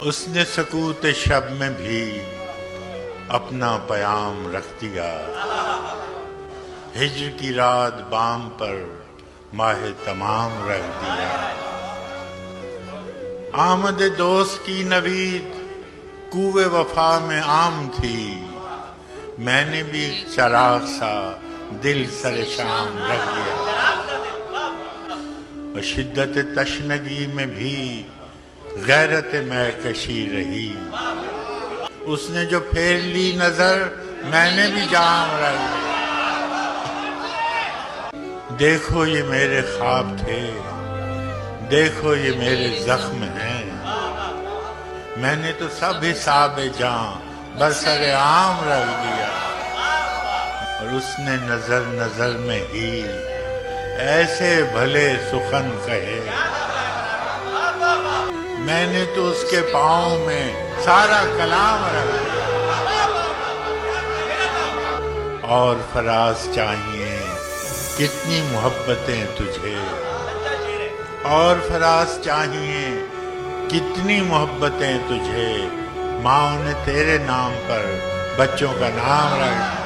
اس نے سکوت شب میں بھی اپنا پیام رکھ دیا، ہجر کی رات بام پر ماہ تمام رکھ دیا۔ آمد دوست کی نوید کوہ وفا میں عام تھی، میں نے بھی چراغ سا دل سر شام رکھ دیا۔ اور شدت تشنگی میں بھی غیرت مہکشی رہی، اس نے جو پھیر لی نظر میں نے بھی جام رکھ دیا۔ دیکھو یہ میرے خواب تھے، دیکھو یہ میرے زخم ہیں، میں نے تو سب حساب جاں برسر عام رکھ دیا۔ اور اس نے نظر نظر میں ہی ایسے بھلے سخن کہے، میں نے تو اس کے پاؤں میں سارا کلام رکھ دیا۔ اور فراز چاہیے کتنی محبتیں تجھے، اور فراز چاہیے کتنی محبتیں تجھے، ماں نے تیرے نام پر بچوں کا نام رکھ دیا۔